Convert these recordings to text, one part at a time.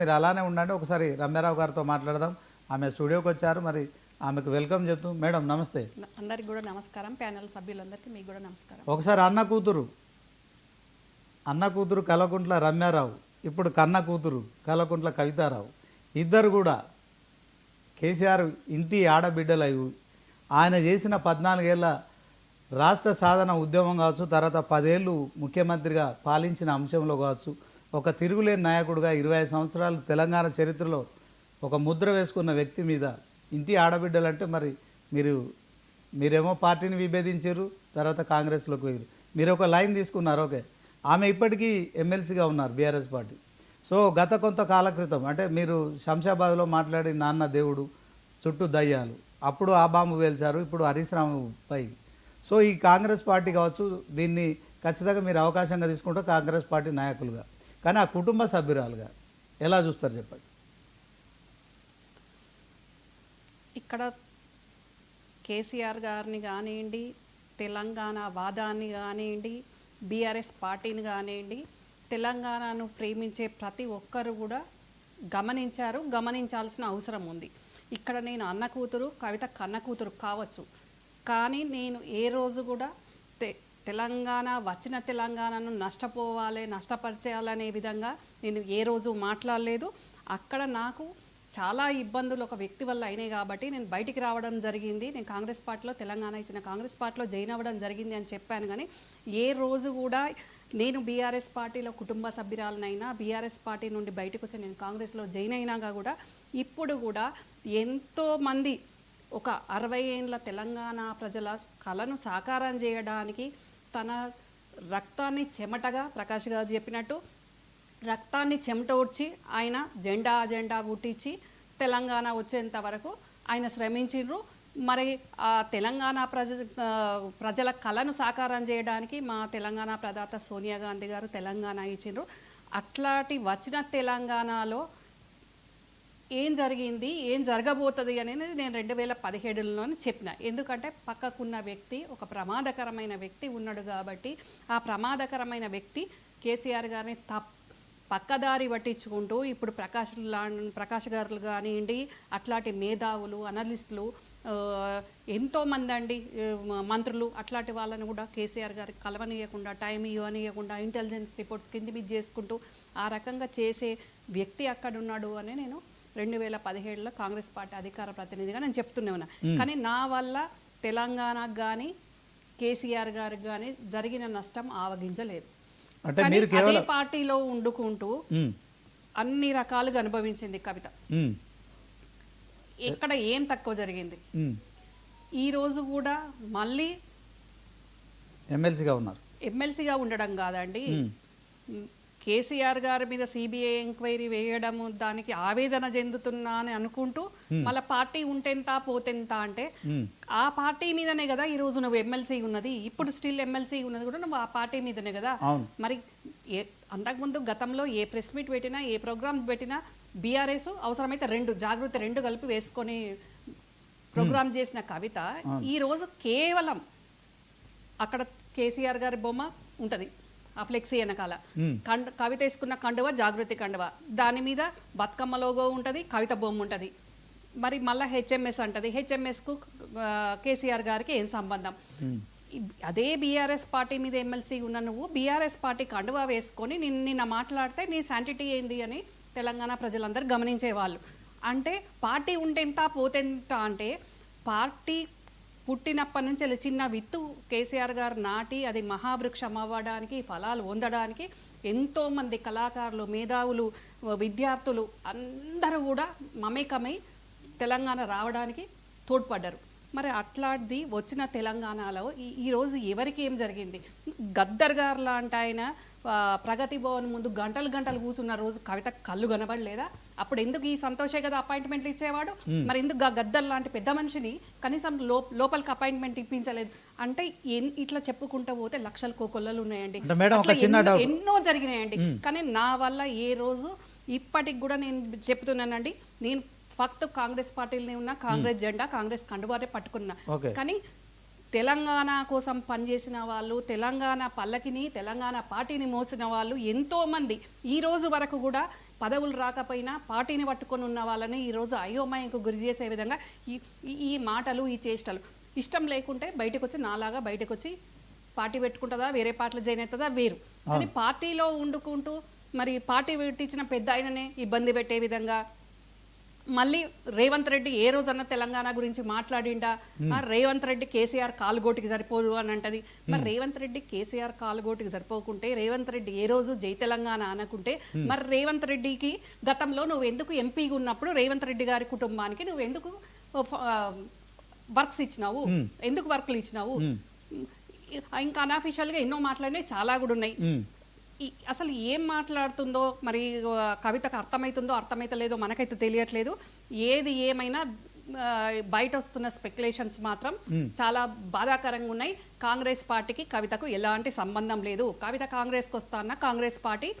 మీరు అలానే ఉండండి. ఒకసారి రమ్యారావు గారితో మాట్లాడదాం. ఆమె స్టూడియోకి వచ్చారు. మరి ఆమెకు వెల్కమ్ చెప్తూ, మేడం నమస్తే. అందరికి కూడా నమస్కారం, ప్యానెల్ సభ్యులందరికీ మీకు కూడా నమస్కారం. ఒకసారి అన్న కూతురు కల్వకుంట్ల రమ్యారావు, ఇప్పుడు కన్న కూతురు కల్వకుంట్ల కవితారావు, ఇద్దరు కూడా కేసీఆర్ ఇంటి ఆడబిడ్డలయ్యి ఆయన చేసిన 14 ఏళ్ళ రాష్ట్ర సాధన ఉద్యమం కావచ్చు, తర్వాత 10 ఏళ్ళు ముఖ్యమంత్రిగా పాలించిన అంశంలో కావచ్చు, ఒక తిరుగులేని నాయకుడిగా 25 సంవత్సరాలు తెలంగాణ చరిత్రలో ఒక ముద్ర వేసుకున్న వ్యక్తి మీద ఇంటి ఆడబిడ్డలంటే మరి మీరేమో పార్టీని విభేదించారు, తర్వాత కాంగ్రెస్లోకి వెళ్ళారు. మీరు ఒక లైన్ తీసుకున్నారు, ఓకే. ఆమె ఇప్పటికీ ఎమ్మెల్సీగా ఉన్నారు బీఆర్ఎస్ పార్టీ. సో గత కొంతకాల క్రితం అంటే మీరు శంషాబాద్లో మాట్లాడి నాన్న దేవుడు చుట్టూ దయ్యాలు, అప్పుడు ఆ బాంబు వేల్చారు, ఇప్పుడు హరీష్ రావుపై. సో ఈ కాంగ్రెస్ పార్టీ కావచ్చు, దీన్ని ఖచ్చితంగా మీరు అవకాశంగా తీసుకుంటే కాంగ్రెస్ పార్టీ నాయకులుగా, కానీ ఆ కుటుంబ సభ్యురాలుగా ఎలా చూస్తారు చెప్పండి. ఇక్కడ కేసీఆర్ గారిని కానివ్వండి, తెలంగాణ వాదాన్ని కానివ్వండి, బీఆర్ఎస్ పార్టీని కానివ్వండి, తెలంగాణను ప్రేమించే ప్రతి ఒక్కరు కూడా గమనించాల్సిన అవసరం ఉంది. ఇక్కడ నేను అన్న కూతురు, కవిత కన్న కూతురు కావచ్చు, కానీ నేను ఏ రోజు కూడా తెలంగాణ వచ్చిన తెలంగాణను నష్టపరిచేయాలనే విధంగా నేను ఏ రోజు మాట్లాడలేదు. అక్కడ నాకు చాలా ఇబ్బందులు ఒక వ్యక్తి వల్ల అయినాయి కాబట్టి నేను బయటికి రావడం జరిగింది. నేను కాంగ్రెస్ పార్టీలో, తెలంగాణ ఇచ్చిన కాంగ్రెస్ పార్టీలో జాయిన్ అవ్వడం జరిగింది అని చెప్పాను. కానీ ఏ రోజు కూడా నేను బీఆర్ఎస్ పార్టీలో కుటుంబ సభ్యురాలనైనా, బీఆర్ఎస్ పార్టీ నుండి బయటకు వచ్చి నేను కాంగ్రెస్లో జాయిన్ అయినాక కూడా ఇప్పుడు కూడా ఎంతోమంది ఒక 60 ఏళ్ళ తెలంగాణ ప్రజల కళను సాకారం చేయడానికి తన రక్తాన్ని చెమటగా, ప్రకాష్ గారు చెప్పినట్టు రక్తాన్ని చెమట ఊడ్చి ఆయన జెండా పుట్టించి తెలంగాణ వచ్చేంత వరకు ఆయన శ్రమించిండ్రు. మరి ఆ తెలంగాణ ప్రజల కళను సాకారం చేయడానికి మా తెలంగాణ ప్రదాత సోనియా గాంధీ గారు తెలంగాణ ఇచ్చిండ్రు. అట్లాంటి వచ్చిన తెలంగాణలో ఏం జరిగింది, ఏం జరగబోతుంది అనేది నేను 2017లోనే చెప్పిన. ఎందుకంటే పక్కకున్న వ్యక్తి ఒక ప్రమాదకరమైన వ్యక్తి ఉన్నాడు కాబట్టి ఆ ప్రమాదకరమైన వ్యక్తి కేసీఆర్ గారిని పక్కదారి పట్టించుకుంటూ ఇప్పుడు ప్రకాష్ గారు కానివ్వండి, అట్లాంటి మేధావులు, అనలిస్టులు ఎంతోమంది అండి, మంత్రులు, అట్లాంటి వాళ్ళని కూడా కేసీఆర్ గారికి కలవనీయకుండా, టైం ఇవ్వనీయకుండా, ఇంటెలిజెన్స్ రిపోర్ట్స్ కింద మీద చేసుకుంటూ ఆ రకంగా చేసే వ్యక్తి అక్కడ ఉన్నాడు అని నేను 2017లో కాంగ్రెస్ పార్టీ అధికార ప్రతినిధిగా నేను చెప్తూనే ఉన్నా. కానీ నా వల్ల తెలంగాణకు కానీ కేసీఆర్ గారికి కానీ జరిగిన నష్టం ఆవగించలేదు. అదే పార్టీలో ఉండుకుంటూ అన్ని రకాలుగా అనుభవించింది కవిత. ఎక్కడ ఏం తక్కువ జరిగింది. ఈ రోజు కూడా మళ్ళీ ఎమ్మెల్సీగా ఉండడం కాదండి, కేసీఆర్ గారి మీద సిబిఐ ఎంక్వైరీ వేయడము, దానికి ఆవేదన చెందుతున్నా అని అనుకుంటూ మళ్ళీ పార్టీ ఉంటెంత పోతెంత అంటే ఆ పార్టీ మీదనే కదా ఈ రోజు నువ్వు ఎమ్మెల్సీ ఉన్నది, ఇప్పుడు స్టిల్ ఎమ్మెల్సీ ఉన్నది కూడా నువ్వు ఆ పార్టీ మీదనే కదా. మరి అంతకుముందు గతంలో ఏ ప్రెస్ మీట్ పెట్టినా, ఏ ప్రోగ్రామ్ పెట్టినా బీఆర్ఎస్ అవసరమైతే 2 కలిపి వేసుకొని ప్రోగ్రామ్ చేసిన కవిత ఈ రోజు కేవలం అక్కడ కేసీఆర్ గారి బొమ్మ ఉంటది, ఆ ఫ్లెక్సీ వెనకాల కవిత వేసుకున్న కండువ జాగృతి కండువ, దాని మీద బతుకమ్మ లోగో ఉంటుంది, కవిత బొమ్మ ఉంటుంది. మరి మళ్ళీ హెచ్ఎంఎస్ అంటది, హెచ్ఎంఎస్కు కేసీఆర్ గారికి ఏం సంబంధం? అదే బీఆర్ఎస్ పార్టీ మీద ఎమ్మెల్సీ ఉన్న నువ్వు బీఆర్ఎస్ పార్టీ కండువా వేసుకొని నిన్న మాట్లాడితే నీ శాంటిటీ ఏంది అని తెలంగాణ ప్రజలందరూ గమనించేవాళ్ళు. అంటే పార్టీ ఉంటెంత పోతెంత అంటే పార్టీ పుట్టినప్పటి నుంచి చిన్న విత్తు కేసీఆర్ గారు నాటి అది మహావృక్షం అవ్వడానికి, ఫలాలు పొందడానికి ఎంతోమంది కళాకారులు, మేధావులు, విద్యార్థులు అందరూ కూడా మమేకమై తెలంగాణ రావడానికి తోడ్పడ్డారు. మరి అట్లాంటిది వచ్చిన తెలంగాణలో ఈరోజు ఎవరికి ఏం జరిగింది? గద్దర్ గారు లాంటి ఆయన ప్రగతి భవన్ ముందు గంటలు కూర్చున్న రోజు కవిత కళ్ళు కనబడలేదా? అప్పుడు ఎందుకు ఈ సంతోషే కదా అపాయింట్మెంట్లు ఇచ్చేవాడు? మరి ఎందుకు గద్దర్ లాంటి పెద్ద మనిషిని కనీసం లోపలికి అపాయింట్మెంట్ ఇప్పించలేదు? అంటే ఇట్లా చెప్పుకుంటూ పోతే లక్షల కోకొల్లలు ఉన్నాయండి, ఎన్నో జరిగినాయండి. కానీ నా వల్ల ఏ రోజు ఇప్పటికి కూడా నేను చెప్తున్నానండి, నేను ఫక్త్ కాంగ్రెస్ పార్టీలోనే ఉన్న, కాంగ్రెస్ జెండా, కాంగ్రెస్ కండువారే పట్టుకున్నా. కానీ తెలంగాణ కోసం పనిచేసిన వాళ్ళు, తెలంగాణ పల్లకిని, తెలంగాణ పార్టీని మోసిన వాళ్ళు ఎంతోమంది ఈ రోజు వరకు కూడా పదవులు రాకపోయినా పార్టీని పట్టుకొని ఉన్న వాళ్ళని ఈరోజు అయోమయంకు గురి చేసే విధంగా ఈ మాటలు ఈ చేష్టలు ఇష్టం లేకుంటే బయటకు వచ్చి నాలాగా బయటకు వచ్చి పార్టీ పెట్టుకుంటుందా వేరే పార్టీలో జాయిన్ అవుతుందా వేరు కానీ పార్టీలో వండుకుంటూ మరి పార్టీ పెట్టించిన పెద్ద ఆయననే ఇబ్బంది పెట్టే విధంగా మళ్ళీ రేవంత్ రెడ్డి ఏ రోజన్నా తెలంగాణ గురించి మాట్లాడిండా రేవంత్ రెడ్డి కేసీఆర్ కాలుగోటికి సరిపోదు అని అంటది మరి రేవంత్ రెడ్డి కేసీఆర్ కాలుగోటికి సరిపోకుంటే రేవంత్ రెడ్డి ఏ రోజు జై తెలంగాణ అనకుంటే మరి రేవంత్ రెడ్డికి గతంలో నువ్వు ఎందుకు ఎంపీగా ఉన్నప్పుడు రేవంత్ రెడ్డి గారి కుటుంబానికి నువ్వు ఎందుకు వర్క్స్ ఇచ్చినావు ఎందుకు వర్క్లు ఇచ్చినావు ఇంకా అన్అఫీషియల్గా ఎన్నో మాట్లాడినాయి చాలా కూడా ఉన్నాయి అసలు ఏం మాట్లాడుతుందో మరి కవితకు అర్థమవుతుందో అర్థమైతలేదో మనకైతే తెలియట్లేదు ఏది ఏమైనా బయట వస్తున్న స్పెక్యులేషన్స్ మాత్రం చాలా బాధాకరంగా ఉన్నాయి కాంగ్రెస్ పార్టీకి కవితకు ఎలాంటి సంబంధం లేదు కవిత కాంగ్రెస్కి వస్తాన్న కాంగ్రెస్ పార్టీ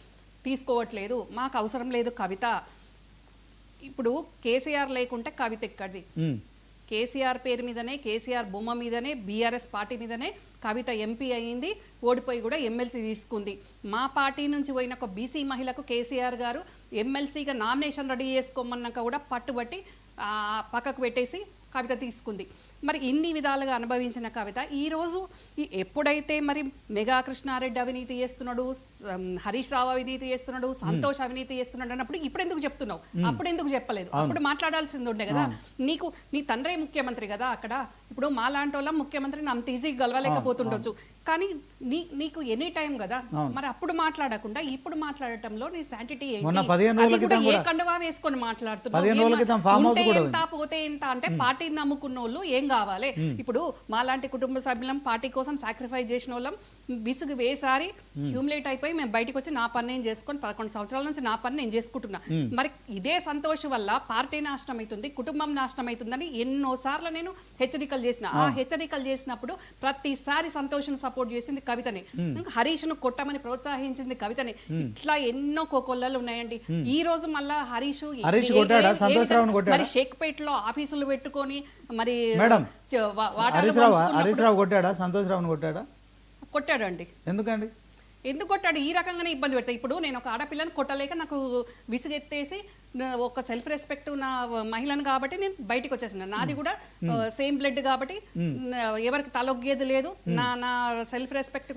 తీసుకోవట్లేదు మాకు అవసరం లేదు కవిత ఇప్పుడు కేసీఆర్ లేకుంటే కవిత ఎక్కడిది కేసీఆర్ పేరు మీదనే కేసీఆర్ బొమ్మ మీదనే బీఆర్ఎస్ పార్టీ మీదనే కవిత ఎంపీ అయింది ఓడిపోయి కూడా ఎమ్మెల్సీ తీసుకుంది మా పార్టీ నుంచి పోయిన ఒక బీసీ మహిళకు కేసీఆర్ గారు ఎమ్మెల్సీగా నామినేషన్ రెడీ చేసుకోమన్నాక కూడా పట్టుబట్టి పక్కకు పెట్టేసి కవిత తీసుకుంది మరి ఇన్ని విధాలుగా అనుభవించిన కవిత ఈరోజు ఎప్పుడైతే మరి మెగా కృష్ణారెడ్డి అవినీతి చేస్తున్నాడు హరీష్ రావు అవినీతి చేస్తున్నాడు సంతోష్ అవినీతి చేస్తున్నాడు అన్నప్పుడు ఇప్పుడు ఎందుకు చెప్తున్నావు అప్పుడు ఎందుకు చెప్పలేదు అప్పుడు మాట్లాడాల్సింది ఉండే కదా నీ తండ్రి ముఖ్యమంత్రి కదా అక్కడ ఇప్పుడు మా లాంటి వాళ్ళ ముఖ్యమంత్రిని అంత ఈజీగా గెలవలేకపోతుండొచ్చు కానీ నీకు ఎనీ టైం కదా మరి అప్పుడు మాట్లాడకుండా ఇప్పుడు మాట్లాడటంలో నీ శాంటిటీ ఏ కండువా వేసుకొని మాట్లాడుతున్నావు పోతే ఎంత అంటే పార్టీని నమ్ముకున్న వాళ్ళు ఏం కావాలి ఇప్పుడు మాలాంటి కుటుంబ సభ్యులం పార్టీ కోసం సాక్రిఫైస్ చేసిన వాళ్ళం విసుగు వేసారి హ్యూమిలేట్ అయిపోయి మేము బయటకు వచ్చి నా పని నేను చేసుకొని 11 సంవత్సరాల నుంచి నా పని నేను చేసుకుంటున్నా మరి ఇదే సంతోషం వల్ల పార్టీ నాశనం అవుతుంది కుటుంబం నాశనం అవుతుందని ఎన్నోసార్లు నేను హెచ్చరికలు చేసిన ఆ హెచ్చరికలు చేసినప్పుడు ప్రతిసారి సంతోషం సపోర్ట్ చేసింది కవితని హరీష్ ను కొట్టమని ప్రోత్సహించింది కవితని ఇట్లా ఎన్నో కోకొల్లలు ఉన్నాయండి ఈ రోజు మళ్ళా హరీష్ మరి షేక్పేటలో ఆఫీసులు పెట్టుకొని మరి కొట్టాడండి ఎందుకు కొట్టాడు ఈ రకంగానే ఇబ్బంది పెడతాయి ఇప్పుడు నేను ఒక ఆడపిల్లని కొట్టలేక నాకు విసుగెత్తేసి ఒక సెల్ఫ్ రెస్పెక్ట్ నా మహిళను కాబట్టి నేను బయటకు వచ్చేసిన నాది కూడా సేమ్ బ్లడ్ కాబట్టి ఎవరికి తలొగ్గేది లేదు నా సెల్ఫ్ రెస్పెక్ట్